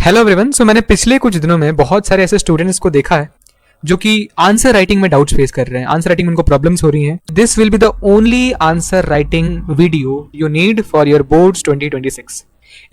Hello everyone. सो मैंने पिछले कुछ दिनों में बहुत सारे ऐसे स्टूडेंट्स को देखा है जो कि आंसर राइटिंग में डाउट्स फेस कर रहे हैं। आंसर राइटिंग में उनको प्रॉब्लम्स हो रही हैं। This will be the only answer writing video you need for your boards 2026।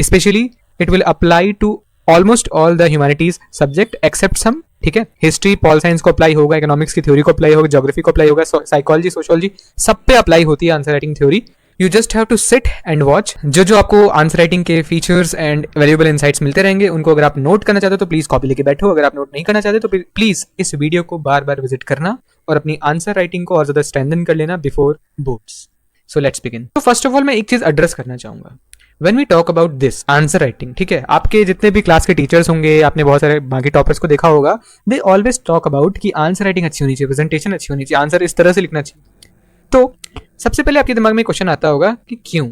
Specially it will apply to almost all the humanities subject except some. ठीक है, हिस्ट्री पॉल साइंस को apply होगा, economics की theory को apply होगा, geography को apply होगा, psychology sociology सब पे अप्लाई होती है answer writing theory. You just have to sit and watch. जो आपको आंसर राइटिंग के फीचर्स एंड वैल्यूएबल इनसाइट्स मिलते रहेंगे, उनको अगर आप नोट करना चाहते हो तो प्लीज कॉपी लेके बैठो। अगर आप नोट नहीं करना चाहते तो प्लीज इस वीडियो को बार बार विजिट करना और अपनी आंसर राइटिंग को और ज्यादा स्ट्रेंथन कर लेना before boards. So let's begin. तो फर्स्ट ऑफ ऑल मैं एक चीज एड्रेस करना चाहूंगा when we talk about this answer writing. ठीक है, आपके जितने भी क्लास के टीचर्स होंगे, आपने बहुत सारे बाकी टॉपर्स को देखा होगा, दे ऑलवेज टॉक अबाउट कि आंसर राइटिंग अच्छी होनी चाहिए, प्रेजेंटेशन अच्छी होनी चाहिए, आंसर इस तरह से लिखना चाहिए। तो सबसे पहले आपके दिमाग में क्वेश्चन आता होगा कि क्यों,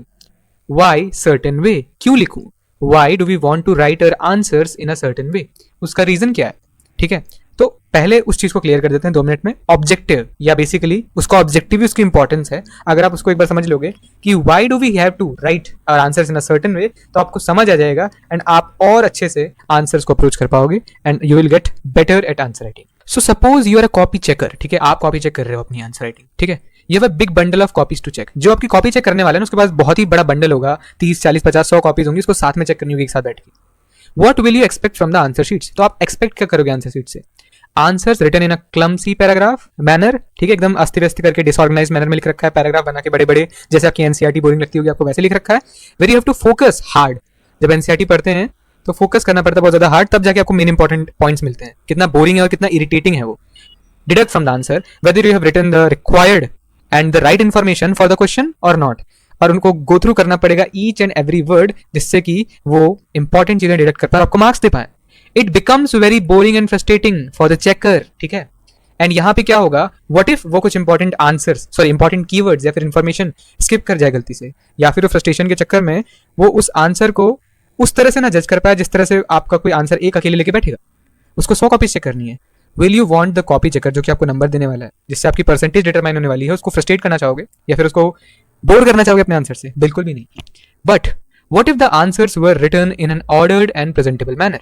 वाई सर्टेन वे, क्यों लिखूं, why do we want to write our answers in a certain way, उसका रीजन क्या है। ठीक है, तो पहले उस चीज को क्लियर कर देते हैं 2 मिनट में। ऑब्जेक्टिव या बेसिकली उसका ऑब्जेक्टिव ही उसकी इंपॉर्टेंस है। अगर आप उसको एक बार समझ लोगे कि why do we have to write our answers in a certain way, तो आपको समझ आ जाएगा एंड आप और अच्छे से आंसर्स को अप्रोच कर पाओगे and you will get better at answer writing. So suppose you are a copy checker. ठीक है, आप कॉपी चेक कर रहे हो अपनी आंसर राइटिंग। ठीक है, ये वो big bundle of copies to check. जो आपकी कॉपी चेक करने वाले हैं उसके पास बहुत ही बड़ा बंडल होगा, 30 40 50 100 कॉपीज होंगी, उसको साथ में चेक करनी होगी एक साथ बैठ के। What will you expect from the answer sheets? तो आप एक्सपेक्ट क्या करोगे आंसर शीट से? Answers written in a clumsy paragraph manner. ठीक है, एकदम अस्त व्यस्त करके डिसऑर्गेनाइज मैनर में लिख रखा है, पैराग्राफ बना के बड़े बड़े, जैसे आपकी एनसीईआरटी बोरिंग लगती होगी आपको वैसे लिख रखा है। Very have to focus hard. जब एनसीईआरटी पढ़ते हैं तो फोकस करना पड़ता है बहुत ज्यादा हार्ड, तब जाके आपको मेन इंपॉर्टेंट पॉइंट्स मिलते हैं। कितना बोरिंग है और कितना इरिटेटिंग है वो। Deduct from the answer whether you have written the required and the right information for the question और नॉट। और उनको गो थ्रू करना पड़ेगा ईच एंड एवरी वर्ड, जिससे कि वो इंपॉर्टेंट चीजें डिडक्ट कर पाए, आपको मार्क्स दे पाए। It becomes very boring and frustrating for the checker. ठीक है, एंड यहाँ पे क्या होगा, व्हाट इफ वो कुछ इंपॉर्टेंट आंसर्स इंपॉर्टेंट कीवर्ड्स या फिर इंफॉर्मेशन स्किप कर जाए गलती से, या फिर फ्रस्ट्रेशन के चक्कर में वो उस आंसर को उस तरह से ना जज कर पाए जिस तरह से आपका कोई आंसर एक अकेले लेके बैठेगा। उसको 100 कॉपी चेक करनी है। Will you want the copy checker जो कि आपको नंबर देने वाला है, जिससे आपकी परसेंटेज डिटरमाइन होने वाली है, उसको फ्रस्ट्रेट करना चाहोगे या फिर उसको बोर करना चाहोगे अपने आंसर से? बिल्कुल भी नहीं। But what if the answers were written in an ordered and presentable manner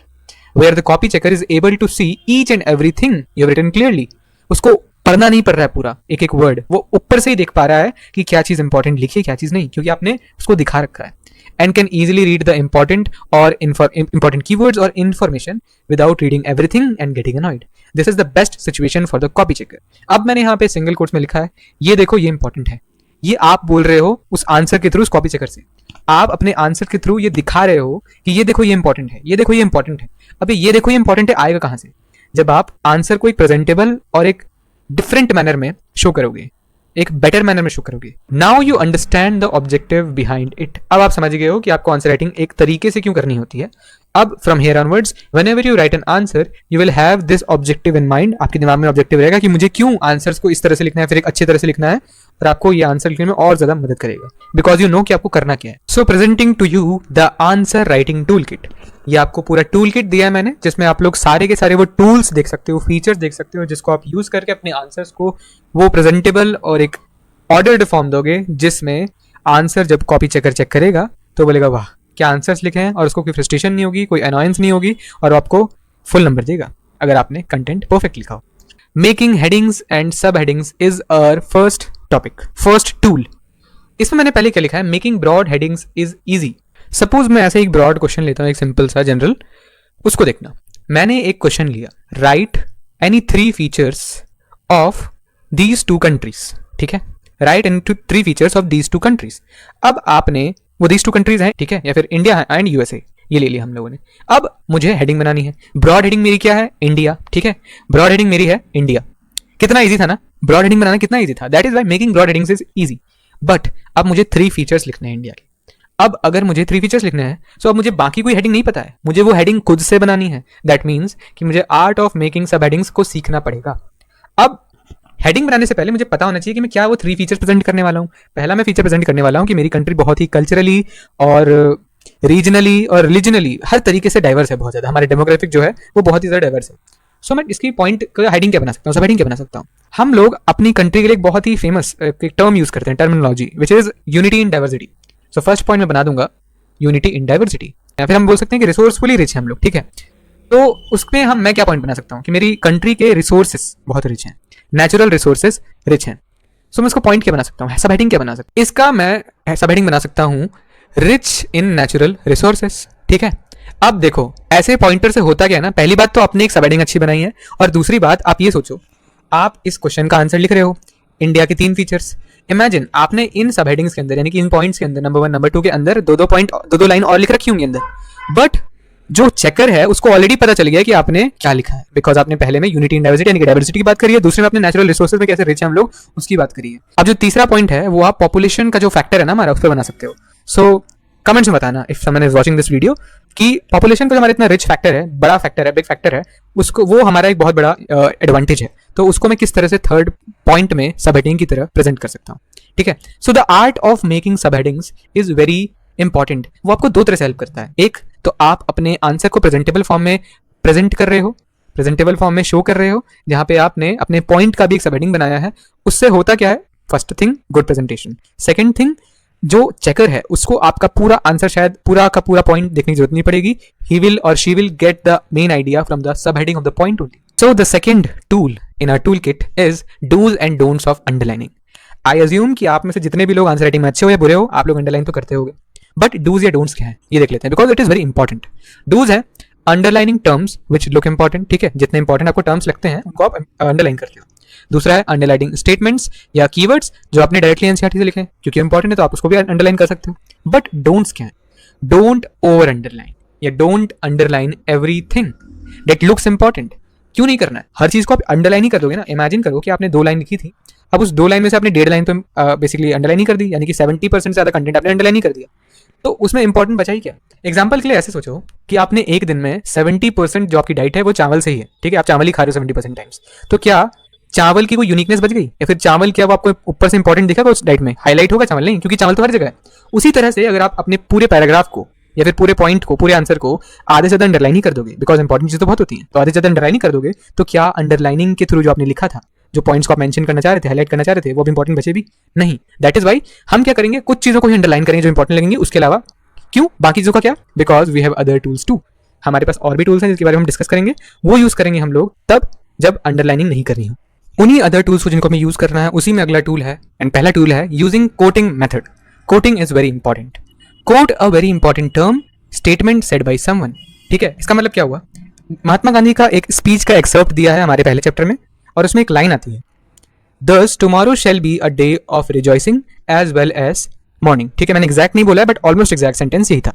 where the copy checker is able to see each and everything you have written clearly? उसको पढ़ना नहीं पड़ रहा है पूरा एक एक वर्ड, वो ऊपर से ही देख पा रहा है कि क्या चीज इंपॉर्टेंट लिखी है क्या चीज नहीं, क्योंकि आपने उसको दिखा रखा है। And can easily read the important or important keywords or information without reading everything and getting annoyed. This is the best situation for the copy checker. अब मैंने यहाँ पे सिंगल कोट्स में लिखा है, ये देखो ये इंपॉर्टेंट है। ये आप बोल रहे हो उस आंसर के थ्रू उस कॉपी चेकर से, आप अपने आंसर के थ्रू ये दिखा रहे हो कि ये देखो ये इंपॉर्टेंट है, ये देखो ये इंपॉर्टेंट है। अबे ये देखो ये इंपॉर्टेंट है आएगा कहां से? जब आप आंसर को एक प्रेजेंटेबल और एक डिफरेंट मैनर में शो करोगे, एक बेटर मैनर में शो करोगे। Now you understand the objective behind it. अब आप समझ गए हो कि आपको आंसर राइटिंग एक तरीके से क्यों करनी होती है। अब from here onwards whenever you right an answer you will have this objective in mind. आपके दिमाग में ऑब्जेक्टिव रहेगा कि मुझे क्यों आंसर्स को इस तरह से लिखना है, फिर एक अच्छी तरह से लिखना है, और आपको ये आंसर लिखने में और ज्यादा मदद करेगा बिकॉज यू नो कि आपको करना क्या है। So presenting to you the answer writing toolkit. ये आपको पूरा टूल किट दिया है मैंने, जिसमें आप लोग सारे के सारे वो टूल्स देख सकते हो, फीचर्स देख सकते हो, जिसको आप यूज करके अपने आंसर्स को वो प्रेजेंटेबल और एक ऑर्डर्ड फॉर्म दोगे, जिसमें आंसर जब कॉपी चेकर चेक करेगा तो बोलेगा वाह क्या आंसर्स लिखे हैं, और उसको कोई फ्रस्ट्रेशन नहीं होगी, कोई अनॉयंस नहीं होगी, और आपको फुल नंबर देगा अगर आपने कंटेंट परफेक्ट लिखा हो। Making headings and sub headings is our first topic, first tool. इसमें मैंने पहले क्या लिखा है, making broad headings is easy. Suppose मैं ऐसे एक ब्रॉड क्वेश्चन लेता हूँ, एक सिंपल सा जनरल, उसको देखना। मैंने एक क्वेश्चन लिया, right any 3 features of these 2 countries. ठीक है, right any 3 features of these 2 countries. अब आपने वो दीज 2 कंट्रीज हैं, ठीक है, या फिर इंडिया है एंड यूएसए, ये ले लिया हम लोगों ने। अब मुझे हेडिंग बनानी है। ब्रॉड हेडिंग मेरी क्या है, इंडिया। ठीक है, ब्रॉड हेडिंग मेरी है इंडिया। कितना इजी था ना, ब्रॉड हेडिंग बनाना कितना इजी था। That is why making broad headings is easy. But अब मुझे 3 फीचर्स लिखने हैं इंडिया के। अब अगर मुझे 3 फीचर्स लिखने हैं तो अब मुझे बाकी कोई हेडिंग नहीं पता है, मुझे वो हेडिंग खुद से बनानी है। दैट मीन्स कि मुझे आर्ट ऑफ मेकिंग सब हेडिंग्स को सीखना पड़ेगा। अब हेडिंग बनाने से पहले मुझे पता होना चाहिए कि मैं क्या वो 3 फीचर्स प्रेजेंट करने वाला हूँ। पहला मैं फीचर प्रेजेंट करने वाला हूँ कि मेरी कंट्री बहुत ही कल्चरली और रीजनली और रिलीजनली हर तरीके से डाइवर्स है, बहुत ज्यादा। हमारे डेमोग्राफिक जो है वो बहुत ही ज्यादा डाइवर्स है। सो मैं इसकी पॉइंट हेडिंग क्या बना सकता हूँ, सब हेडिंग क्या बना सकता हूँ। हम लोग अपनी कंट्री के लिए एक बहुत ही फेमस एक टर्म यूज करते हैं, terminology, which is unity in diversity. So first point में बना दूंगा यूनिटी इन डाइवर्सिटी। या फिर हम बोल सकते हैं कि रिसोर्सफुली रिच है हम लोग, ठीक है। तो उसमें मैं क्या पॉइंट बना सकता हूँ कि मेरी कंट्री के रिसोर्सेस बहुत रिच हैं, नेचुरल रिसोर्सेज रिच हैं। सो मैं इसको पॉइंट क्या बना सकता हूँ, सब हेडिंग क्या बना सकता हूँ, इसका मैं सब हेडिंग बना सकता हूँ रिच इन नेचुरल रिसोर्सेस, ठीक है। अब देखो ऐसे पॉइंटर से होता क्या है ना, पहली बात तो आपने एक सब हेडिंग अच्छी बनाई है, और दूसरी बात आप ये सोचो, आप इस क्वेश्चन का आंसर लिख रहे हो, इंडिया के 3 फीचर्स। इमेजिन आपने इन सब हेडिंग्स के अंदर यानी कि इन पॉइंट्स के अंदर नंबर 1 नंबर 2 के अंदर दो लाइन और लिख रखी होंगी अंदर, बट जो चेकर है उसको ऑलरेडी पता चल गया कि आपने क्या लिखा है, बिकॉज आपने पहले में यूनिटी इन डाइवर्सिटी यानी कि डाइवर्सिटी की बात करी है, दूसरे में आपने नेचुरल रिसोर्सेज में कैसे रिच है हम लोग उसकी बात करी है। अब जो तीसरा पॉइंट है वो आप पॉपुलेशन का जो फैक्टर है ना हमारा, उस पर बना सकते हो। सो कमेंट्स में बताना if someone is watching this video कि पॉपुलेशन का जो हमारा इतना रिच फैक्टर है, बड़ा फैक्टर है, बिग फैक्टर है, उसको वो हमारा एक बहुत बड़ा एडवांटेज है, तो उसको मैं किस तरह से थर्ड पॉइंट में सब हेडिंग की तरह प्रेजेंट कर सकता हूँ, ठीक है। So the art of making सब हेडिंग्स इज वेरी इंपॉर्टेंट। वो आपको 2 तरह से हेल्प करता है। एक तो आप अपने आंसर को प्रेजेंटेबल फॉर्म में प्रेजेंट कर रहे हो, प्रेजेंटेबल फॉर्म में शो कर रहे हो, जहां पे आपने अपने पॉइंट का भी एक सब हेडिंग बनाया है। उससे होता क्या है, first thing good presentation, second thing जो चेकर है उसको आपका पूरा आंसर शायद पूरा का पूरा पॉइंट देखने की जरूरत नहीं पड़ेगी, ही विल और she will get the main idea from the sub heading of the point only. So the second tool in our tool kit is dos and don'ts of underlining. I assume कि आप में से जितने भी लोग answer writing में अच्छे हो या बुरे हो, आप लोग अंडरलाइन तो करते होगे, बट डूज या डोंट्स क्या है ये देख लेते हैं, because it is very important. Does है underlining terms which look important, ठीक है, जितने इंपॉर्टेंट आपको टर्म्स लगते हैं उनको आप अंडरलाइन करते हो। दूसरा है अंडरलाइनिंग स्टेटमेंट्स या कीवर्ड्स जो आपने डायरेक्टली एनसीईआरटी से लिखे हैं, क्योंकि इंपॉर्टेंट है तो आप उसको भी अंडरलाइन कर सकते हो। बट डोंट्स क्या है, डोंट ओवर अंडरलाइन या don't underline everything that looks important. क्यों नहीं करना है, हर चीज को आप अंडरलाइन ही कर दोगे ना। इमेजिन करो कि आपने 2 लाइन लिखी थी, अब उस 2 लाइन में से आपने 1.5 लाइन तो बेसिकली अंडरलाइन ही कर दी, यानी कि 70% से ज्यादा कंटेंट आपने अंडरलाइन ही कर दिया, तो उसमें इंपॉर्टेंट बचा ही क्या। एग्जाम्पल के लिए ऐसे सोचो कि आपने एक दिन में 70% जो आपकी डाइट है वो चावल से ही है, ठीक है, आप चावल ही खा रहे हो 70% टाइम्स, तो क्या चावल की कोई यूनिकनेस बच गई, या फिर चावल क्या वो आपको ऊपर से इंपॉर्टेंट दिखा उस डाइट में, हाईलाइट होगा चावल नहीं, क्योंकि चावल तो हर जगह है। उसी तरह से अगर आप अपने पूरे पैराग्राफ को या फिर पूरे पॉइंट को, पूरे आंसर को आधे से ज्यादा अंडरलाइन ही कर दोगे, बिकॉज इंपॉर्टेंट चीज तो बहुत होती है, तो आधे से ज्यादा अंडरलाइन ही कर दोगे, तो क्या अंडरलाइनिंग के थ्रू जो आपने लिखा था, जो पॉइंट्स को आप मेंशन करना चाह रहे थे, हाईलाइट करना चाह रहे थे, वो भी इंपॉर्टेंट बचे भी नहीं। दैट इज वाई हम क्या करेंगे, कुछ चीजों को ही अंडरलाइन करेंगे जो इंपॉर्टेंट लगेंगे, उसके अलावा क्यों, बाकी चीजों का क्या, because we have other tools too. हमारे पास और भी टूल्स हैं जिसके बारे में हम डिस्कस करेंगे, वो यूज करेंगे हम लोग तब जब अंडरलाइनिंग नहीं करनी हो। उन्हीं अदर टूल्स को जिनको हमें यूज करना है, उसी में अगला टूल है, एंड पहला टूल है using quoting method. Quoting is very important. Quote a very important term, statement said by someone, ठीक है। इसका मतलब क्या हुआ, महात्मा गांधी का एक स्पीच का एक्सर्प्ट दिया है हमारे पहले चैप्टर में, और उसमें एक लाइन आती है, Thus tomorrow shall be a day of rejoicing as well as morning, ठीक है, मैंने एग्जैक्ट नहीं बोला है बट ऑलमोस्ट एग्जैक्ट सेंटेंस यही था।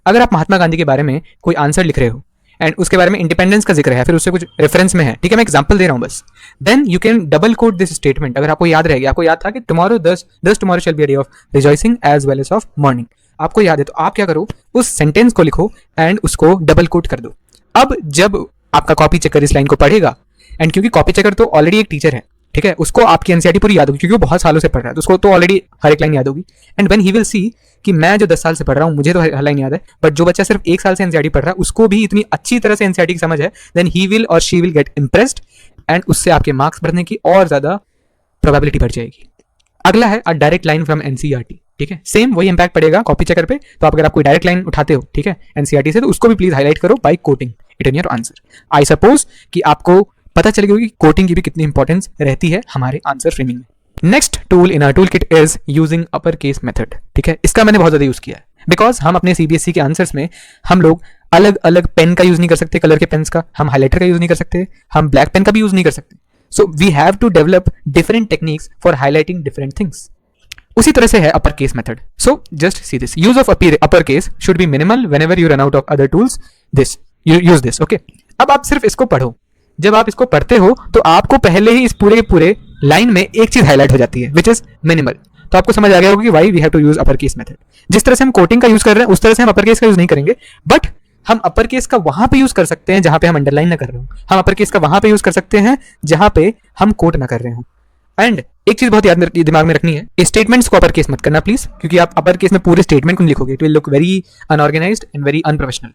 अगर आप महात्मा गांधी के बारे में कोई आंसर लिख रहे हो एंड उसके बारे में इंडिपेंडेंस का जिक्र है, फिर उससे कुछ रेफरेंस में है, ठीक है, मैं एग्जांपल दे रहा हूं बस, then you can double quote this statement. अगर आपको याद रहेगा, आपको याद था कि tomorrow tomorrow shall be a day of rejoicing as well as of mourning, आपको याद है, तो आप क्या करो, उस सेंटेंस को लिखो एंड उसको डबल कोट कर दो। अब जब आपका कॉपी चेकर इस लाइन को पढ़ेगा, एंड क्योंकि कॉपी चेकर तो ऑलरेडी एक टीचर है, ठीक है, उसको आपकी एनसीईआरटी पूरी याद होगी क्योंकि वो बहुत सालों से पढ़ रहा है, तो उसको तो ऑलरेडी हर एक लाइन याद होगी। And when he will see कि मैं जो 10 साल से पढ़ रहा हूँ मुझे तो हर लाइन याद है, बट जो बच्चा सिर्फ 1 साल से एनसीईआरटी पढ़ रहा है उसको भी इतनी अच्छी तरह से एनसीईआरटी की समझ है, देन ही विल और she will gate impressed, and उससे आपके मार्क्स बढ़ने की और ज्यादा प्रोबेबिलिटी बढ़ जाएगी। अगला है अ डायरेक्ट लाइन फ्रॉम एनसीईआरटी, ठीक है, सेम वही इंपैक्ट पड़ेगा कॉपी चेकर पे। तो आप अगर आप कोई डायरेक्ट लाइन उठाते हो, ठीक है, एनसीईआरटी से, तो उसको भी प्लीज हाईलाइट करो by quoting it in your answer. I suppose कि आपको पता चल गया कि कोटिंग की भी कितनी इंपॉर्टेंस रहती है हमारे आंसर फ्रेमिंग में। Next tool in our tool kit is using upper case method, ठीक है, इसका मैंने बहुत ज्यादा यूज किया है, बिकॉज हम अपने सीबीएसई के आंसर्स में हम लोग अलग अलग पेन का यूज नहीं कर सकते, कलर के पेन्स का, हम हाईलाइटर का यूज नहीं कर सकते, हम ब्लैक पेन का भी यूज नहीं कर सकते। So we have to develop different techniques for highlighting different things. उसी तरह से है upper case method. So just see this, use of upper case should be minimal whenever you run out of other tools, this use this, okay. अब आप सिर्फ इसको पढ़ो, जब आप इसको पढ़ते हो तो आपको पहले ही इस पूरे लाइन में एक चीज हाईलाइट हो जाती है, विच इज मिनिमल। तो आपको समझ आ गया होगा कि why we have to use upper case method. जिस तरह से हम कोटिंग का यूज कर रहे हैं उस तरह से हम अपर केस का यूज नहीं करेंगे, बट हम अपर केस का वहां पे यूज कर सकते हैं जहां पे हम अंडरलाइन ना कर रहे हो, हम अपर केस का वहां पे यूज कर सकते हैं जहां पे हम कोट ना कर रहे हो। एंड एक चीज बहुत याद दिमाग में रखनी है, स्टेटमेंट्स को अपर केस मत करना प्लीज, क्योंकि आप अपर केस में पूरे स्टेटमेंट को लिखोगे, it will look very unorganised and very unprofessional.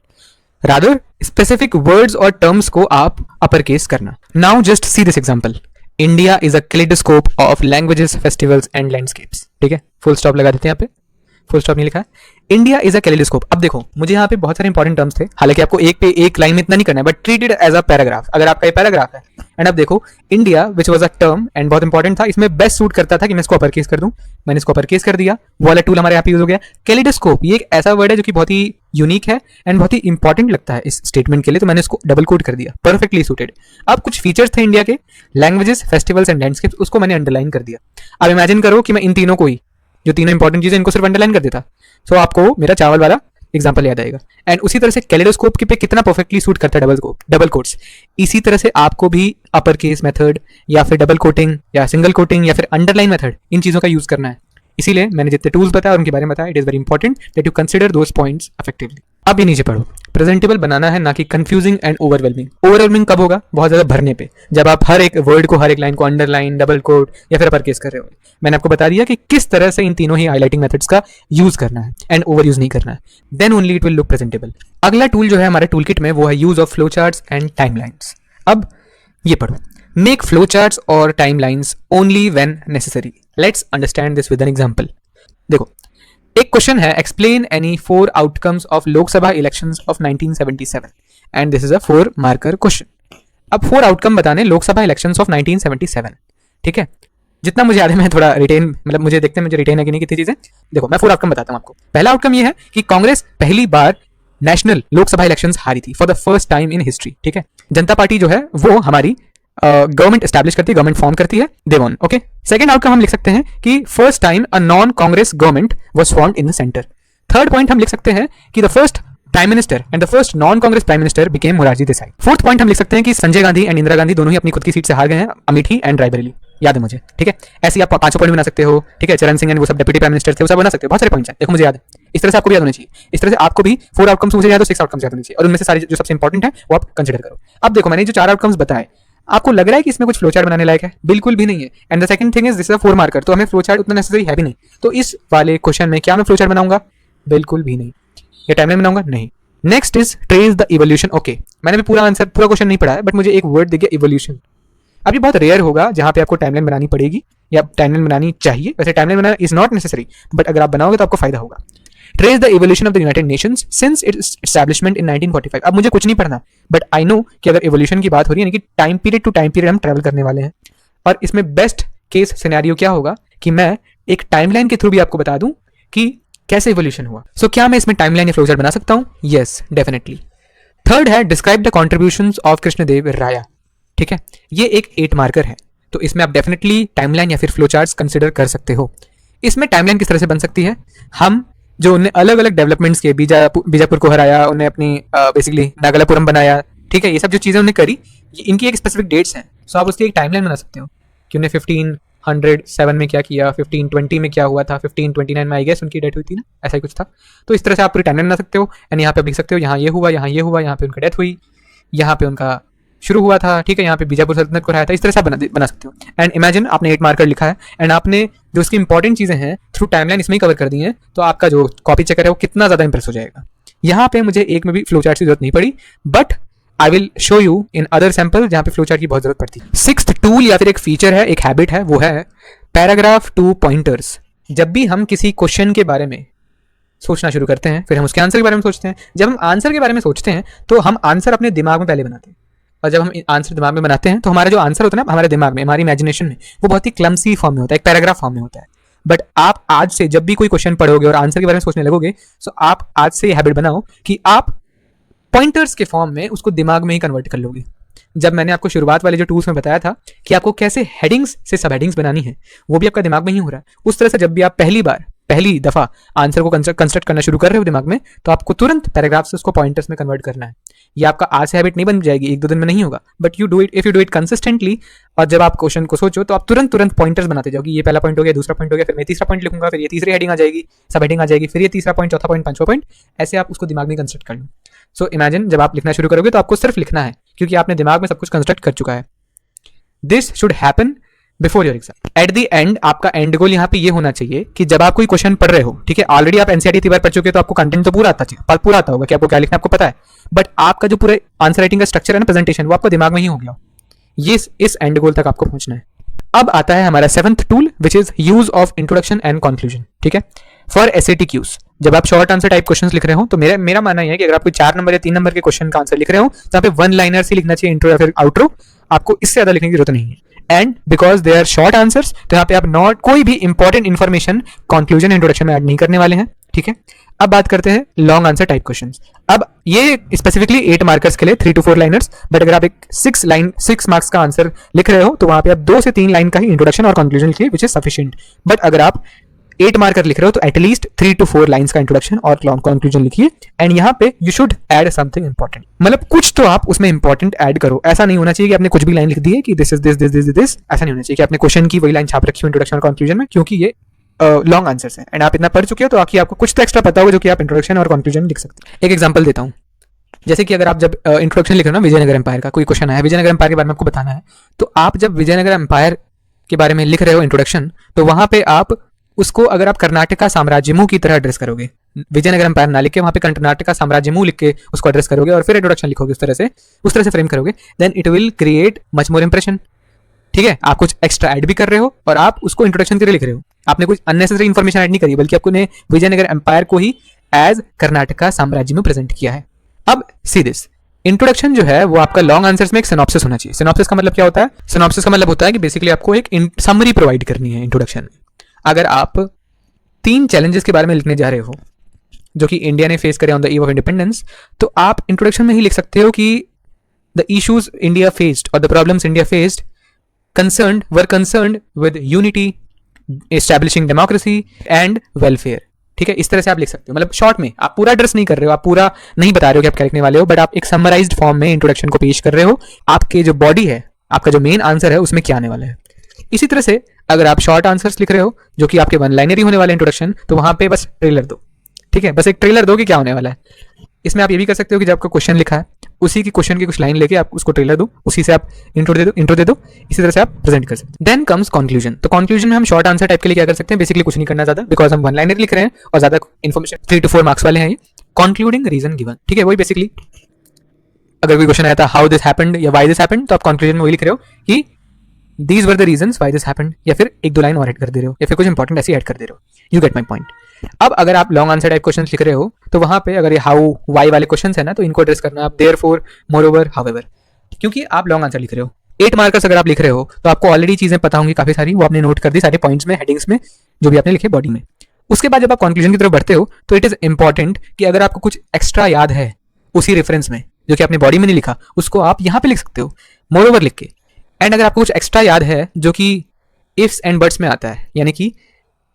Rather specific words और टर्म्स को आप अपर केस करना। Now just see this example, India is a kaleidoscope of languages, festivals and landscapes, ठीक है, फुल स्टॉप लगा देते हैं यहाँ पे, फुल स्टॉप नहीं लिखा है। India is a kaleidoscope. अब देखो मुझे यहाँ पे बहुत सारे इंपॉर्टेंट टर्म्स थे, हालांकि आपको एक पे एक लाइन में इतना नहीं करना है, but treat it as a paragraph. अगर आपका ये पैराग्राफ है एंड अब देखो India which was a term and बहुत इंपॉर्टेंट था, इसमें बेस्ट सूट करता था कि मैं इसको अपर केस कर दूं, मैंने इसको अपर केस कर दिया, वो वाला टूल हमारे यहाँ पे यूज हो गया। कैलिडोस्कोप ये एक ऐसा वर्ड है जो कि बहुत ही यूनिक है एंड बहुत ही इंपॉर्टेंट लगता है इस स्टेटमेंट के लिए, तो मैंने इसको डबल कोट कर दिया, परफेक्टली सूटेड। अब कुछ फीचर्स थे इंडिया के, लैंग्वेजेस, फेस्टिवल्स एंड लैंडस्केप्स, उसको मैंने अंडरलाइन कर दिया। अब इमेजिन करो कि मैं इन तीनों को ही, जो तीनों इंपॉर्टेंट चीजें, इनको सिर्फ अंडरलाइन कर देता, सो आपको मेरा चावल वाला एग्जांपल याद आएगा। एंड उसी तरह से कैलिडोस्कोप के पे कितना परफेक्टली सूट करता है डबल कोट्स, इसी तरह से आपको भी अपर केस मेथड या फिर डबल कोटिंग या सिंगल कोटिंग या फिर अंडरलाइन मेथड, इन चीजों का यूज करना है। इसीलिए मैंने जितने टूल्स बताया और उनके बारे में बताया, it is very important that you consider those points effectively. अब ये नीचे पढ़ो, प्रेजेंटेबल बनाना है ना कि कंफ्यूजिंग एंड ओवरवेलमिंग। ओवरवेलमिंग कब होगा? बहुत ज्यादा भरने पे, जब आप हर एक वर्ड को, हर एक लाइन को अंडरलाइन, डबल कोट या फिर अपर केस कर रहे हो। मैंने आपको बता दिया कि किस तरह से इन तीनों ही हाईलाइटिंग मेथड्स का यूज करना है एंड ओवर यूज नहीं करना है, then only it will look presentable. अगला टूल जो है हमारे टूल किट में वो है use of flow charts and timelines. अब ये पढ़ो, मेक फ्लो चार्ट्स और timelines only when necessary. Let's understand this with an example. देखो एक क्वेश्चन है, explain any 4 outcomes of Lok Sabha elections of 1977 and this is a 4 marker question. अब 4 outcome बताने Lok Sabha elections of 1977, ठीक है। जितना मुझे याद है, मैं थोड़ा रिटेन, मतलब मुझे देखते हैं मुझे रिटेन है कि नहीं कितनी चीजें। देखो मैं 4 आउटकम बताता हूं आपको। पहला आउटकम ये है कि कांग्रेस पहली बार नेशनल लोकसभा इलेक्शंस हारी थी for the first time in history, ठीक है। जनता पार्टी जो है वो हमारी गवर्नमेंट एस्टैब्लिश करती है, गवर्नमेंट फॉर्म करती है, दे वन, ओके। सेकंड आउटकम हम लिख सकते हैं कि first time a non Congress government was formed in the centre. Third point हम लिख सकते हैं कि the first prime minister and the first non Congress prime minister became Morarji Desai. Fourth point हम लिख सकते हैं कि संजय गांधी एंड इंदिरा गांधी दोनों ही अपनी खुद की सीट से हार गए हैं, अमेठी एंड रायबरेली, याद है मुझे, ठीक है। ऐसे आप 5 पॉइंट बना सकते हो, ठीक है। चरण सिंह एंड वो सब डिप्टी प्राइम मिनिस्टर थे, वो सब बना सकते हो, बहुत सारे पॉइंट्स हैं, देखो मुझे याद है। इस तरह से आपको भी याद होने चाहिए, इस तरह से आपको भी 4 आउटकम्स मुझे याद हो, 6 आउटकम्स याद होने चाहिए, और उनमें से सारे जो सबसे इंपॉर्टेंट है वो आप कंसिडर करो। अब देखो मैंने जो 4 आउटकम्स बताए, आपको लग रहा है कि इसमें कुछ फ्लोचार्ट बनाने लायक है? बिल्कुल भी नहीं है। And the second thing is this is a 4 marker, तो हमें फ्लोचार्ट उतना नेसेसरी है भी नहीं। तो इस वाले क्वेश्चन में क्या मैं फ्लोचार्ट बनाऊंगा? बिल्कुल भी नहीं। ये टाइमलाइन बनाऊंगा? नहीं। Next is trace the evolution. Okay, मैंने भी पूरा आंसर, पूरा क्वेश्चन नहीं पढ़ा है, बट मुझे एक वर्ड दिख गया, इवोल्यूशन। अब ये बहुत रेयर होगा जहां पे आपको टाइमलाइन बनानी पड़ेगी या टाइमलाइन बनानी चाहिए। वैसे टाइमलाइन बनाना इज नॉट नेसेसरी, बट अगर आप बनाओगे तो आपको फायदा होगा। Trace the evolution of the United Nations since its establishment in 1945। अब मुझे कुछ नहीं पढ़ना, बट आई नो कि अगर इवोल्यूशन की बात हो रही है, यानी कि time period to time period हम ट्रैवल करने वाले हैं, और इसमें बेस्ट केस सिनेरियो क्या होगा कि मैं एक टाइमलाइन के थ्रू भी आपको बता दूं कि कैसे इवोल्यूशन हुआ। सो क्या मैं इसमें टाइमलाइन या फ्लोचार्ट बना सकता हूं? Yes, definitely. थर्ड है describe the contributions of Krishnadeva Raya, ठीक है। ये एक 8 मार्कर है, तो इसमें आप डेफिनेटली टाइमलाइन या फिर फ्लोचार्ट्स कंसिडर कर सकते हो। इसमें टाइमलाइन किस तरह से बन सकती है? हम जो उन्हें अलग अलग डेवलपमेंट्स के, बीजापुर को हराया, उन्हें अपनी बेसिकली नागलापुरम बनाया, ठीक है, ये सब जो चीज़ें उन्हें करी, इनकी एक स्पेसिफिक डेट्स हैं। सो आप उसकी एक टाइमलाइन बना सकते हो कि उन्हें 1507 में क्या किया, 1520 में क्या हुआ था, 1529 में आई गेस उनकी डेथ हुई थी ना, ऐसा ही कुछ था। तो इस तरह से आप पूरी टाइमलाइन बना सकते हो। एंड यहाँ पे आप लिख सकते हो यहाँ ये हुआ, यहाँ ये हुआ, यहाँ पे उनकी डेथ हुई, यहाँ पे उनका शुरू हुआ था, ठीक है, यहाँ पे बीजापुर सल्तनत को हराया था। इस तरह से आप बना सकते हो। एंड इमेजिन आपने 8 मार्कर लिखा है एंड आपने जो इसकी इंपॉर्टेंट चीजें हैं थ्रू टाइमलाइन इसमें ही कवर कर दी हैं, तो आपका जो कॉपी चेकर है वो कितना ज्यादा इंप्रेस हो जाएगा। यहाँ पे मुझे एक में भी फ्लोचार्ट की जरूरत नहीं पड़ी, but I will show you in other sample जहाँ पे फ्लोचार्ट की बहुत जरूरत पड़ती है। 6th टूल या फिर एक फीचर है, एक हैबिट है, वो है पैराग्राफ टू पॉइंटर्स। जब भी हम किसी क्वेश्चन के बारे में सोचना शुरू करते हैं, फिर हम उसके आंसर के बारे में सोचते हैं। जब हम आंसर के बारे में सोचते हैं तो हम आंसर अपने दिमाग में पहले बनाते हैं, और जब हम आंसर दिमाग में बनाते हैं तो हमारा जो आंसर होता है ना हमारे दिमाग में, हमारी इमेजिनेशन में, वो बहुत ही क्लमसी फॉर्म में होता है, एक पैराग्राफ फॉर्म में होता है। बट आप आज से जब भी कोई क्वेश्चन पढ़ोगे और आंसर के बारे में सोचने लगोगे, सो आप आज से ये हैबिट बनाओ कि आप पॉइंटर्स के फॉर्म में उसको दिमाग में ही कन्वर्ट कर लोगे। जब मैंने आपको शुरुआत वाले जो टूल्स में बताया था कि आपको कैसे हेडिंग्स से सब हेडिंग्स बनानी है, वो भी आपका दिमाग में ही हो रहा है। उस तरह से जब भी आप पहली दफा आंसर को कंस्ट्रक्ट करना शुरू कर रहे हो दिमाग में, तो आपको तुरंत पैराग्राफ से उसको पॉइंटर्स में कन्वर्ट करना है। ये आपका आज से हैबिट नहीं बन जाएगी, 1-2 दिन में नहीं होगा, but you do it if you do it consistently. और जब आप क्वेश्चन को सोचो तो आप तुरंत पॉइंटर्स बनाते जाओगे। ये पहला पॉइंट हो गया, दूसरा पॉइंट हो गया, फिर मैं तीसरा पॉइंट लिखूंगा, फिर ये तीसरी हेडिंग आ जाएगी, सब हेडिंग आ जाएगी, फिर ये तीसरा पॉइंट, चौथा पॉइंट, पांचवा पॉइंट, ऐसे आप उसको दिमाग में कंस्ट्रक्ट कर लो। सो इमेजिन जब आप लिखना शुरू करोगे तो आपको सिर्फ लिखना है, क्योंकि आपने दिमाग में सब कुछ कंस्ट्रक्ट कर चुका है। This should happen before your exam. At the end आपका एंड गोल यहाँ पे ये होना चाहिए कि जब आप कोई क्वेश्चन पढ़ रहे हो, ठीक है, ऑलरेडी आप एनसीईआरटी 3 बार पढ़ चुके हो तो आपको कंटेंट तो पूरा आता होगा कि आपको क्या लिखना आपको पता है, बट आपका जो पूरे आंसर राइटिंग का स्ट्रक्चर है ना, प्रेजेंटेशन, वो आपको दिमाग में ही हो गया। ये इस एंड गोल तक आपको पहुंचना है। अब आता है हमारा 7th tool which is use of introduction and conclusion, ठीक है, फॉर एसएटी क्यूज। जब आप शॉर्ट आंसर टाइप क्वेश्चंस लिख रहे हो तो मेरा मानना है कि अगर आप कोई 4 नंबर या 3 नंबर के क्वेश्चन का आंसर लिख रहे हो तो यहाँ पे वन लाइनर से लिखना चाहिए, इंट्रो या फिर आउट्रो, आपको इससे ज्यादा लिखने की जरूरत नहीं है। And because they are short answers तो यहाँ पे आप नॉट कोई भी इंपॉर्टेंट इन्फॉर्मेशन कंक्लूजन इंट्रोडक्शन में ऐड नहीं करने वाले हैं, ठीक है। अब बात करते हैं लॉन्ग आंसर टाइप क्वेश्चंस। अब ये स्पेसिफिकली 8 मार्कर्स के लिए 3 to 4 लाइनर्स, बट अगर आप एक 6 मार्क्स का आंसर लिख रहे हो तो वहां पे आप 2 से 3 लाइन का ही इंट्रोडक्शन और कंक्लूजन लिखिए, विच इज सफिशिएंट। बट अगर आप 8 मार्कर लिख रहे हो तो एटलीस्ट 3 to 4 लाइन्स का इंट्रोडक्शन और कंक्लूजन लिखिए। एंड यहाँ पे you should add something important, मतलब कुछ तो आप उसमें इंपॉर्टेंट ऐड करो। ऐसा नहीं होना चाहिए कि आपने कुछ भी लाइन लिख दी है कि this is this this this this, ऐसा नहीं होना चाहिए कि आपने क्वेश्चन की वही लाइन छाप रखी हो इंट्रोडक्शन और कंक्लूजन में, क्योंकि ये लॉन्ग आंसर्स हैं एंड आप इतना पढ़ चुके हो तो आपको कुछ तो एक्स्ट्रा पता होगा जो कि आप इंट्रोडक्शन और कंक्लूजन लिख सकते हैं। एक एग्जांपल देता हूँ, जैसे कि अगर आप जब इंट्रोडक्शन लिख रहे हो ना विजयनगर एम्पायर का, कोई क्वेश्चन आया विजयनगर एम्पायर के बारे में आपको बताना है, तो आप जब विजयनगर एम्पायर के बारे में लिख रहे हो इंट्रोडक्शन, तो वहां पे आप उसको अगर आप कर्नाटका साम्राज्यमू की तरह एड्रेस करोगे, विजयनगर एम्पायर ना लिख के वहां पे कर्नाटका साम्राज्यमू लिख के उसको एड्रेस करोगे और फिर इंट्रोडक्शन लिखोगे उस तरह से फ्रेम करोगे, then it will create much more impression, ठीक है। आप कुछ एक्स्ट्रा ऐड भी कर रहे हो और आप उसको इंट्रोडक्शन के लिए लिख रहे हो, आपने कुछ अननेसेसरी इन्फॉर्मेशन ऐड नहीं करी, बल्कि आपने विजयनगर एम्पायर को ही एज कर्नाटका साम्राज्य में प्रेजेंट किया है। अब सी दिस इंट्रोडक्शन जो है वो आपका लॉन्ग आंसर्स में एक सिनॉप्सिस होना चाहिए। सिनॉप्सिस का मतलब क्या होता है? सिनॉप्सिस का मतलब होता है कि बेसिकली आपको एक समरी प्रोवाइड करनी है इंट्रोडक्शन में। अगर आप 3 चैलेंजेस के बारे में लिखने जा रहे हो जो कि इंडिया ने फेस करे on the eve of independence, तो आप इंट्रोडक्शन में ही लिख सकते हो कि द इश्यूज इंडिया फेस्ड और the problems India faced were concerned with unity, establishing democracy and welfare, ठीक है। इस तरह से आप लिख सकते हो, मतलब शॉर्ट में आप पूरा एड्रेस नहीं कर रहे हो, आप पूरा नहीं बता रहे हो कि आप क्या लिखने वाले हो, बट आप एक समराइज्ड फॉर्म में इंट्रोडक्शन को पेश कर रहे हो, आपके जो बॉडी है, आपका जो मेन आंसर है उसमें क्या आने वाला है। इसी तरह से अगर आप शॉर्ट आंसर्स लिख रहे हो जो कि आपके वन लाइनर ही होने वाले इंट्रोडक्शन, तो वहां पे बस ट्रेलर दो, ठीक है, बस एक ट्रेलर दो कि क्या होने वाला है। इसमें आप ये भी कर सकते हो कि जब आपका क्वेश्चन लिखा है उसी की क्वेश्चन की कुछ लाइन लेके आप उसको ट्रेलर दो, उसी से आप इंट्रो दे दो, इसी तरह से आप प्रेजेंट कर सकते हैं। Then comes conclusion. तो कंक्लूजन में हम शॉर्ट आंसर टाइप के लिए क्या कर सकते हैं? बेसिकली कुछ नहीं करना ज्यादा, बिकॉज हम वन लाइनर लिख रहे हैं और ज्यादा इन्फॉर्मेशन 3 to 4 मार्क्स वाले हैं ये। कंक्लूडिंग रीजन गिवन, ठीक है, वही बेसिकली अगर कोई क्वेश्चन आया था हाउ दिस हैपेंड या व्हाई दिस हैपेंड, तो आप कंक्लूजन में वही लिख रहे हो कि these were the reasons why this happened, या फिर 1-2 लाइन और ऐड कर दे रहे हो, या फिर कुछ इंपॉर्टेंट ऐसे ऐड कर दे रहे हो। You get my point. अब अगर आप लॉन्ग आंसर टाइप क्वेश्चंस लिख रहे हो तो वहां पे अगर ये हाउ वाई वाले क्वेश्चंस है ना, तो इनको एड्रेस करना आप देयरफॉर, मोरओवर, हाउएवर, क्योंकि आप लॉन्ग आंसर लिख रहे हो। 8 मार्कर्स अगर आप लिख रहे हो तो आपको ऑलरेडी चीजें पता होंगी काफी सारी, वो आपने नोट कर दी सारे पॉइंट्स में, हेडिंग्स में, जो भी आपने लिखे बॉडी में। उसके बाद जब आप कंक्लूजन की तरफ बढ़ते हो तो इट इज इंपॉर्टेंट कि अगर आपको कुछ एक्स्ट्रा याद है उसी रेफरेंस में जो कि आपने बॉडी में नहीं लिखा, उसको आप यहाँ पे लिख सकते हो मोरओवर लिख के। एंड अगर आपको कुछ एक्स्ट्रा याद है जो कि इफ्स एंड बट्स में आता है, यानी कि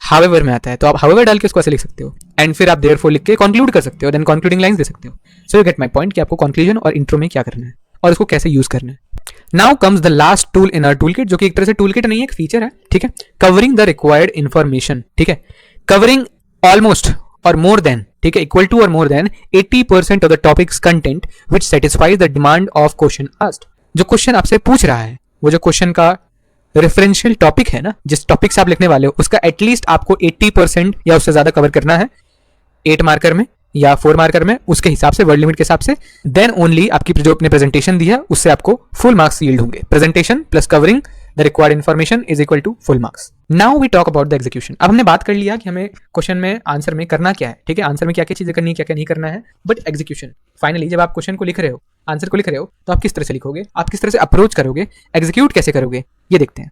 हाउएवर में आता है, तो आप हाउएवर डाल के उसको ऐसे लिख सकते हो एंड फिर आप देयरफॉर लिख के कंक्लूड कर सकते हो, देन कंक्लूडिंग लाइंस दे सकते हो। So you get my point कि आपको कंक्लूजन और इंट्रो में क्या करना है और उसको कैसे यूज करना है। Now comes the last tool in our tool kit, जो कि एक तरह से टूल किट नहीं है, एक फीचर है, ठीक है। कवरिंग द रिक्वायर्ड इन्फॉर्मेशन, ठीक है, कवरिंग ऑलमोस्ट और मोर देन, ठीक है, इक्वल टू और मोर than 80% of the topics content which satisfies the demand of question asked. जो क्वेश्चन आपसे पूछ रहा है, वो जो क्वेश्चन का रेफरेंशियल टॉपिक है ना, जिस टॉपिक से आप लिखने वाले हो, उसका एटलीस्ट आपको 80% या उससे ज्यादा कवर करना है 8 मार्कर में या 4 मार्कर में, उसके हिसाब से, वर्ड लिमिट के हिसाब से। देन ओनली आपकी जो अपने प्रेजेंटेशन दी है उससे आपको फुल मार्क्स यील्ड होंगे। Presentation plus covering the required information is equal to full marks. Now we talk about the execution. अब हमने बात कर लिया कि हमें क्वेश्चन में, आंसर में करना क्या है, ठीक है, आंसर में क्या क्या चीजें करनी है, क्या क्या नहीं करना है, बट एग्जीक्यूशन फाइनली जब आप क्वेश्चन को लिख रहे हो, आंसर को लिख रहे हो, तो आप किस तरह से लिखोगे, आप किस तरह से अप्रोच करोगे, एग्जीक्यूट कैसे करोगे, ये देखते हैं।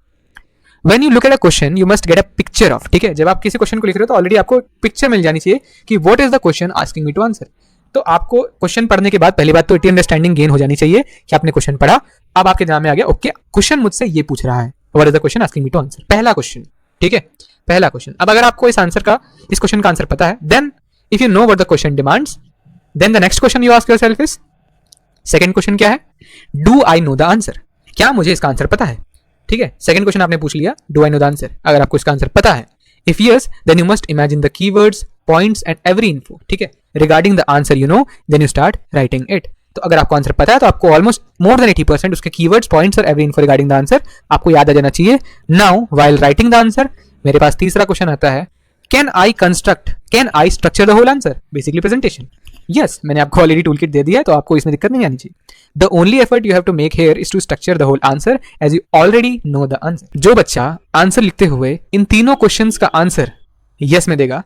When you look at a question, you must get a picture of, ठीक है, जब आप किसी क्वेश्चन को लिख रहे हो तो ऑलरेडी आपको पिक्चर मिल जानी चाहिए कि what is the question asking me to answer। तो आपको क्वेश्चन पढ़ने के बाद पहली बात तो इतनी अंडरस्टैंडिंग गेन हो जानी चाहिए कि आपने क्वेश्चन पढ़ा, अब आपके दिमाग में आ गया ओके क्वेश्चन मुझसे ये पूछ रहा है, what is the question asking me to answer, पहला क्वेश्चन, ठीक है, पहला क्वेश्चन। अब अगर आपको इस क्वेश्चन का आंसर पता है, then if you know what the question demands, then the next question you ask yourself is, second question क्या है, do I know the answer, क्या मुझे इसका आंसर पता है, ठीक है। सेकंड क्वेश्चन आपने पूछ लिया, do I know the answer, अगर आपको इसका आंसर पता है, if yes then you must imagine the keywords, points and every info, ठीक है, regarding the answer you know, then you start writing it. तो अगर आपको आंसर पता है तो आपको ऑलमोस्ट मोर देन 80% उसके कीवर्ड्स, पॉइंट्स और every info regarding the answer आपको याद आ जाना चाहिए। Now while writing the answer, मेरे पास तीसरा क्वेश्चन आता है, can I structure the whole answer, basically presentation. Yes, मैंने आपको ऑलरेडी टूल किट दे दिया है तो आपको इसमें दिक्कत नहीं आनी चाहिए। The only effort you have to make here is to structure the whole answer as you already know the answer. जो बच्चा आंसर लिखते हुए इन तीनों क्वेश्चंस का आंसर यस में देगा,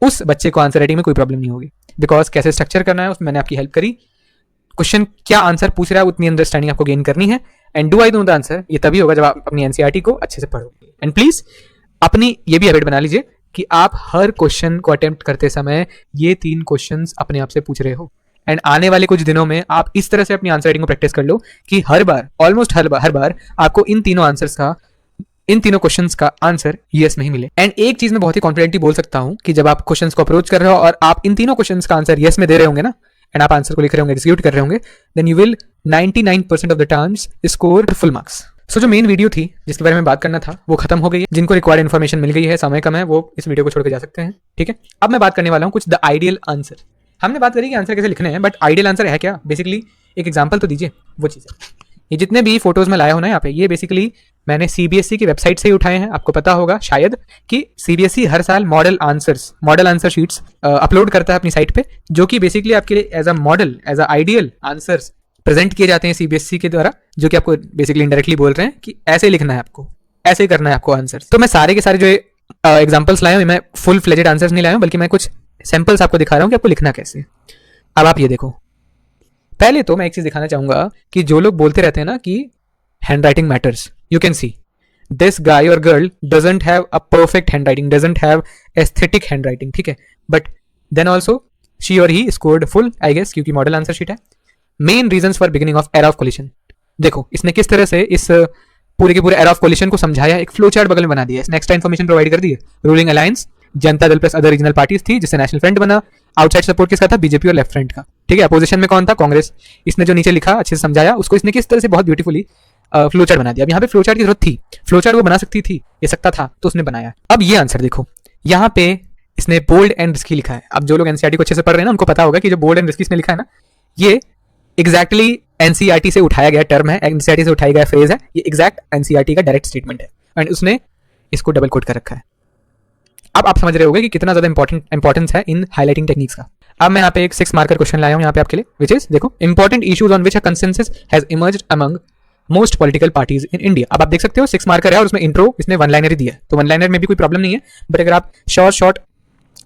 उस बच्चे को आंसर राइटिंग में कोई प्रॉब्लम नहीं होगी, बिकॉज कैसे स्ट्रक्चर करना है उसमें मैंने आपकी हेल्प करी। क्वेश्चन क्या आंसर पूछ रहा है उतनी अंडरस्टैंडिंग आपको गेन करनी है। And do I know the answer, ये तभी होगा जब आप अपनी एनसीईआरटी को अच्छे से पढ़ोगे। एंड प्लीज अपनी ये भी हैबिट बना लीजिए कि आप हर क्वेश्चन को अटेम्प्ट करते समय ये 3 क्वेश्चंस अपने आप से पूछ रहे हो। एंड आने वाले कुछ दिनों में आप इस तरह से अपनी आंसर राइटिंग को प्रैक्टिस कर लो कि हर बार, ऑलमोस्ट हर बार आपको इन तीनों क्वेश्चंस का आंसर यस में ही मिले। एंड एक चीज मैं बहुत ही कॉन्फिडेंटली बोल सकता हूं कि जब आप क्वेश्चंस को अप्रोच कर रहे हो और आप इन तीनों क्वेश्चंस का आंसर यस में दे रहे होंगे ना, एंड आप आंसर को लिख रहे होंगे, एग्जीक्यूट कर रहे होंगे, then you will 99% of the times score full marks. So जो मेन वीडियो थी जिसके बारे में बात करना था वो खत्म हो गई है। जिनको रिक्वायर्ड इन्फॉर्मेशन मिल गई है, समय कम है, वो इस वीडियो को छोड़ के जा सकते हैं। ठीक है, अब मैं बात करने वाला हूँ कुछ द आइडियल आंसर। हमने बात करी कि आंसर कैसे लिखने हैं, बट आइडियल आंसर है क्या? बेसिकली एक एग्जाम्पल तो दीजिए। वो चीज़ है, ये जितने भी फोटोज में लाया हो ना यहाँ पे, ये बेसिकली मैंने सीबीएसई की वेबसाइट से ही उठाए हैं। आपको पता होगा शायद कि सीबीएसई हर साल मॉडल आंसर शीट्स अपलोड करता है अपनी साइट पे, जो कि बेसिकली आपके लिए as a ideal answers present किए जाते हैं सीबीएसई के द्वारा, जो कि आपको बेसिकली इनडायरेक्टली बोल रहे हैं कि ऐसे लिखना है आपको, ऐसे करना है आपको आंसर। तो मैं सारे के सारे जो एग्जाम्पल्स लाया हूँ, मैं फुल फ्लेजेड आंसर्स नहीं लाया हूँ, बल्कि मैं कुछ सैंपल्स आपको दिखा रहा हूँ कि आपको लिखना कैसे है। अब आप ये देखो, पहले तो मैं एक चीज दिखाना चाहूंगा कि जो लोग बोलते रहते हैं ना कि handwriting matters, you can see this guy और girl doesn't have a perfect handwriting, doesn't have aesthetic handwriting, ठीक है, बट देन ऑल्सो शी और he scored full, I guess, क्योंकि मॉडल आंसर शीट है। Main reasons for beginning of era of coalition, देखो इसने किस तरह से इस पूरे के पूरे एरा ऑफ कोलिशन को समझाया, एक फ्लो चार्ट बगल में बना दिया, इसने एक्स्ट्रा इन्फॉर्मेशन प्रोवाइड कर दी है। Ruling alliance Janata Dal plus other regional parties थी, जिससे नेशनल फ्रंट बना। आउटसाइड सपोर्ट किसका था? बीजेपी और लेफ्ट फ्रंट का, ठीक है। अपोजिशन में कौन था? कांग्रेस। इसने जो नीचे लिखा अच्छे से समझाया, उसको इसने किस तरह से बहुत ब्यूटीफुली फ्लो चार्ट बना दिया। अब यहाँ पे फ्लो चार्ट की जरूरत थी, फ्लो चार्ट वो बना सकती थी, ये सकता था, तो उसने बनाया। अब ये आंसर देखो, यहाँ पे इसने बोल्ड एंड रिस्की लिखा है। अब जो लोग एनसीईआरटी को अच्छे से पढ़ रहे हैं ना, उनको पता होगा कि जो बोल्ड एंड रिस्की इसने लिखा है ना, ये एग्जैक्टली एनसीईआरटी से उठाया गया टर्म है, एनसीईआरटी से उठाया गया फ्रेज है, ये एग्जैक्ट एनसीईआरटी का डायरेक्ट स्टेटमेंट है, एंड उसने इसको डबल कोट कर रखा है। अब आप समझ रहे होंगे कि कितना ज्यादा इंपॉर्टेंस है इन हाईलाइटिंग टेक्निक्स का। अब मैं यहाँ पे एक 6 मार्कर क्वेश्चन लाया हूँ यहाँ पे आपके लिए, विच इज देखो, important issues on which a consensus has emerged among most political parties in India. अब आप देख सकते हो 6 मार्कर है और उसमें इंट्रो इसने 1 लाइनर ही दिया है, तो 1 लाइनर में भी कोई प्रॉब्लम नहीं है, बट अगर आप शॉर्ट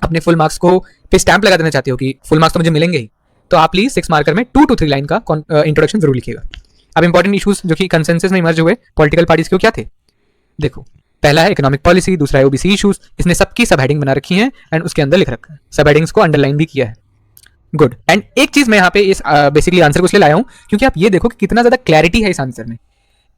अपने फुल मार्क्स को पे स्टैंप लगा देना चाहते हो कि फुल मार्क्स तो मुझे मिलेंगे ही, तो आप प्लीज 6 मार्कर में 2 to 3 लाइन का इंट्रोडक्शन जरूर लिखिएगा। अब इंपॉर्टेंट इश्यूज जो कि कंसेंसस में इमर्ज हुए पॉलिटिकल पार्टीज के क्या थे, देखो पहला है इकोनॉमिक पॉलिसी, दूसरा है ओबीसी इश्यूज, इसने सबकी सब हेडिंग बना रखी है एंड उसके अंदर लिख रखा है, सब हेडिंग्स को अंडरलाइन भी किया है, गुड। एंड एक चीज मैं यहाँ पे इस बेसिकली आंसर को इसलिए लाया हूँ क्योंकि आप ये देखो कि कितना ज्यादा क्लैरिटी है इस आंसर में।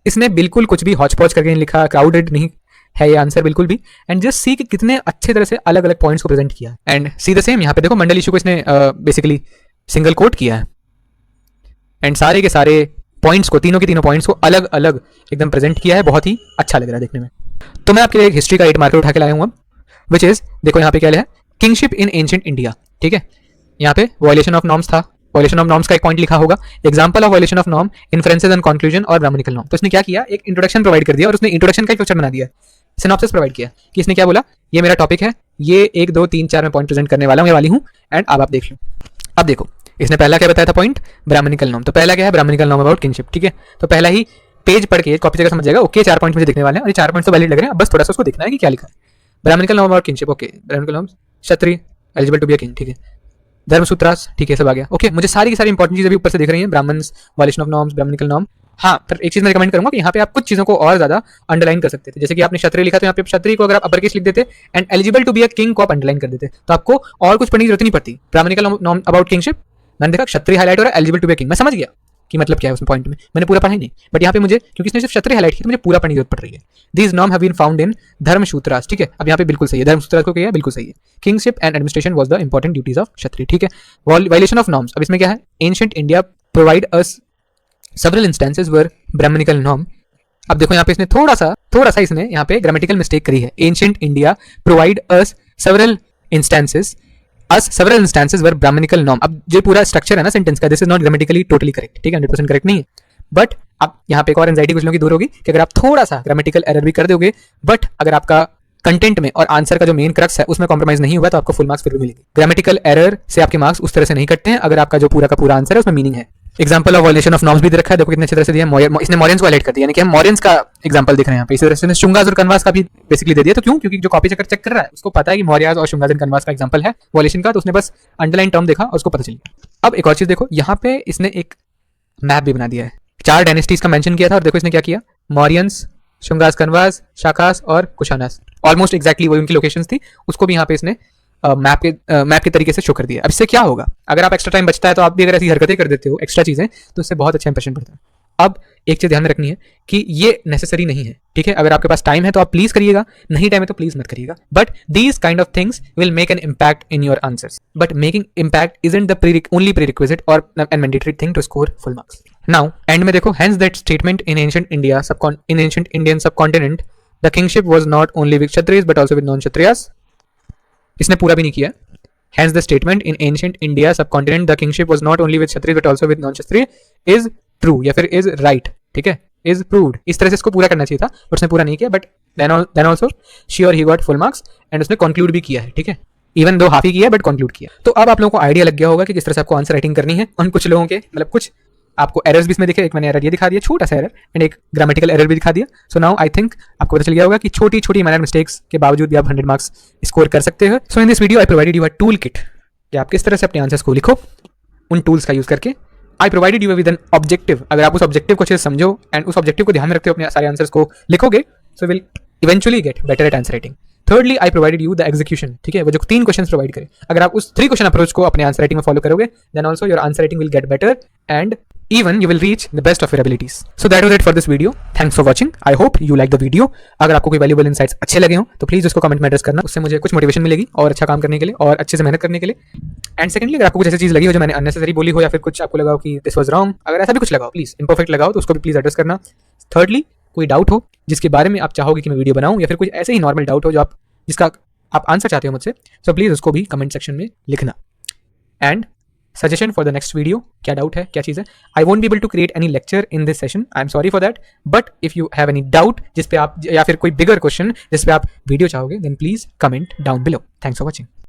इसने बिल्कुल कुछ भी हॉच पॉच करके नहीं लिखा, क्राउडेड नहीं है ये आंसर बिल्कुल भी, एंड जस्ट सी कि कितने अच्छे तरह से अलग अलग पॉइंट्स को प्रेजेंट किया। एंड सी द सेम यहाँ पे देखो, मंडल इशू को इसने बेसिकली सिंगल कोट किया है एंड सारे के सारे पॉइंट्स को, तीनों के तीनों पॉइंट्स को अलग अलग एकदम प्रेजेंट किया है, बहुत ही अच्छा लग रहा है देखने में। तो मैं आपके लिए एक हिस्ट्री का 8 मार्कर उठा के लाया हूँ, विच इज देखो यहाँ पे क्या है, किंगशिप इन एंशिएंट इंडिया, ठीक है। यहाँ पे वायलेशन ऑफ नॉर्म्स था, वायलेशन ऑफ नॉर्म्स का एक पॉइंट लिखा होगा, example of violation of norm, inferences and conclusion और ब्राह्मणिकल नॉर्म। तो इसने क्या किया, एक इंट्रोडक्शन प्रोवाइड कर दिया और उसने इंट्रोडक्शन का एक फ्लोचार्ट बना दिया, सिनॉप्सिस प्रोवाइड किया कि इसने क्या बोला, ये मेरा टॉपिक है, ये 1 2 3 4 मैं पॉइंट प्रेजेंट करने वाला हूँ, ये वाली हूँ, एंड अब आप देख लो। अब देखो इसने पहला क्या बताया था पॉइंट, ब्राह्मणिकल नॉर्म। तो पहला क्या है, ब्राह्मणिकल नॉर्म अबाउट किंगशिप, ठीक है। तो पहला ही पेज पढ़ के कॉपी जगह समझ जाएगा, ओके 4 पॉइंट मुझे दिखने वाले हैं और ये 4 पॉइंट तो वैलिड लग रहे हैं, बस थोड़ा सा उसको देखना है कि क्या लिखा है। Brahmanical norm about kingship, okay, Brahmanical norm, Kshatriya eligible to be a king, ठीक है, धर्मसूत्रास, ठीक है, सब आ गया, ओके। मुझे सारी की सारी इंपॉर्टेंट चीजें भी ऊपर से दिख रही हैं, Brahmans, violation of norms, Brahmanical norm. हाँ, पर एक चीज मैं रिकमेंड करूंगा कि यहाँ पे आप कुछ चीजों को और ज्यादा अंडरलाइन कर सकते थे, जैसे कि आपने क्षत्रिय लिखा तो यहाँ पे क्षत्रिय को अगर आप अपर केस लिख देते and eligible to be a king को आप अंडरलाइन कर देते, तो आपको और कुछ पढ़ने की जरूरत नहीं पड़ती। ब्राह्मणिकल नॉर्म अबाउट किंगशिप, मैंने देखा क्षत्रिय हाईलाइट हो रहा है, eligible to be a king, मैं समझ गया कि मतलब क्या है उसमें पॉइंट में, मैंने पूरा पढ़ा ही नहीं, बट यहाँ पे मुझे क्योंकि इसने सिर्फ क्षत्रिय हाईलाइट किया तो मुझे पूरा पढ़ने की जरूरत पड़ रही है। These norm have been found in Dharmasutras, ठीक है। अब यहाँ पे बिल्कुल सही है, धर्मसूत्रास को क्या, बिल्कुल सही है। Kingship and administration was the important duties of Kshatriya, ठीक है। वायलेशन ऑफ नॉर्म्स, अब इसमें क्या है, ancient India provide us several instances were Brahminical norm. अब देखो यहाँ पे इसने थोड़ा सा इसने यहाँ पे ग्रामेटिकल मिस्टेक करी है, ancient India provide us several instances were Brahminical norm. अब जो पूरा स्ट्रक्चर है ना सेंटेंस का, this is not grammatically totally correct, ठीक है, 100% करेक्ट नहीं है, बट अब यहाँ पे एक और एंजाइटी कुछ लोगों की दूर होगी कि अगर आप थोड़ा सा ग्रामेटिकल एरर भी कर दोगे, बट अगर आपका कंटेंट में और आंसर का जो मेन क्रक्स है उसमें कॉम्प्रोमाइज नहीं हुआ तो आपको फुल मार्क्स फिर भी मिलेंगे। ग्रामेटिकल एरर से आपके मार्क्स उस तरह से नहीं कटते हैं अगर आपका जो पूरा का पूरा आंसर है उसमें मीनिंग है। Example of violation of norms भी दे रखा है, देखो कितने अच्छी तरह से दिया है। इसने मॉरियंस को हाईलाइट कर दिया, यानी कि हम मॉरियंस का एग्जांपल देख रहे हैं यहाँ पे। इसी तरह से शुंगास और कनवास का भी बेसिकली दे दिया। तो क्यों? क्योंकि जो कॉपी चेकर चेक कर रहा है उसको पता है कि मौर्यास और शुंगास एंड कनवास का एग्जांपल है वायलेशन का, तो उसने बस अंडरलाइन टर्म देखा और उसको पता चल गया। अब एक और चीज देखो, यहाँ पे इसने एक मैप भी बना दिया है, 4 डायनेस्टीज का मेंशन किया था और देखो इसने क्या किया, मौर्यंस, शुंगास, कनवास, शाकास और कुशानास, ऑलमोस्ट एग्जैक्टली वही उनकी लोकेशंस थी, उसको भी यहाँ पे इसने मैप के तरीके से शो कर दिया। अब इससे क्या होगा, अगर आप एक्स्ट्रा टाइम बचता है तो आप भी अगर ऐसी हरकतें कर देते हो, एक्स्ट्रा चीजें, तो इससे बहुत अच्छा इंप्रेशन पड़ता है। अब एक चीज ध्यान में रखनी है कि ये नेसेसरी नहीं है, ठीक है। अगर आपके पास टाइम है तो आप प्लीज करिएगा, नहीं टाइम है तो प्लीज मत करिएगा। But these kind of things will make an impact in your answers, but making impact isn't the only prerequisite और an mandatory thing to score full marks. Now end में देखो, hence that statement in ancient Indian subcontinent the kingship was not only with Kshatriyas but also with non Kshatriyas. इसने पूरा भी नहीं किया। Hence the statement in ancient India subcontinent the kingship was not only with Kshatriya but also with non-Kshatriya is true या फिर is right, ठीक है, is proved। इस तरह से इसको पूरा करना चाहिए था, बट उसने पूरा नहीं किया। But then also sure he got full marks and उसने conclude भी किया है, ठीक है, इवन दो हाफ ही किया बट कंक्लूड किया। तो अब आप लोगों को आइडिया लग गया होगा कि किस तरह से आपको आंसर राइटिंग करनी है। और कुछ लोगों के मतलब कुछ आपको एरर्स भी इसमें दिखे, एक मैंने एरर ये दिखा दिया, छोटा सा एरर, एंड एक ग्रामेटिकल एरर भी दिखा दिया। सो नाउ आई थिंक आपको पता चल गया होगा कि छोटी छोटी माइनर मिस्टेक्स के बावजूद भी आप 100 मार्क्स स्कोर कर सकते हो। So in this video I provided you a toolkit कि आप किस तरह से अपने आंसर्स को लिखो उन टूल्स का यूज करके। I provided you with an objective, अगर आप उस ऑब्जेक्टिव को अच्छे से समझो एंड उस ऑब्जेक्टिव को ध्यान में रखते हो अपने सारे आंसर्स को लिखोगे, so will eventually gate better at answer writing. Thirdly I provided you the execution, ठीक है, वो जो 3 क्वेश्चन प्रोवाइड करे, अगर आप उस 3 क्वेश्चन अप्रोच को अपने आंसर राइटिंग में फॉलो करोगे, then also your answer writing will get better and even you will reach the best of your abilities. So that was it for this video. Thanks for watching. I hope you like the video. अगर आपको कोई valuable insights अच्छे लगे हो तो please उसको comment में address करना, उससे मुझे कुछ मोटिवेशन मिलेगी और अच्छा काम करने के लिए और अच्छे से मेहनत करने के लिए। एंड सेकंडली, अगर आपको कुछ ऐसी चीज लगी हो जो मैंने अननेसेसरी बोली हो या फिर कुछ आपको लगा हो कि दिस वाज रॉन्ग, अगर ऐसा भी कुछ लगा हो, प्लीज इम्परफेक्ट लगा हो तो उसको भी प्लीज एड्रेस करना। थर्डली, कोई डाउट हो जिसके बारे में आप चाहोगे कि मैं वीडियो बनाऊं या फिर कुछ ऐसे ही नॉर्मल डाउट हो जो आप जिसका आप आंसर चाहते हो मुझसे, सो प्लीज उसको भी कमेंट सेक्शन में लिखना। And suggestion for the next video, क्या डाउट है, क्या चीज़ है। I won't be able to create any lecture in this session, I am sorry for that, but if you have any doubt जिस पे आप या फिर कोई बिगर क्वेश्चन जिस पे आप वीडियो चाहोगे, then please comment down below. Thanks for watching.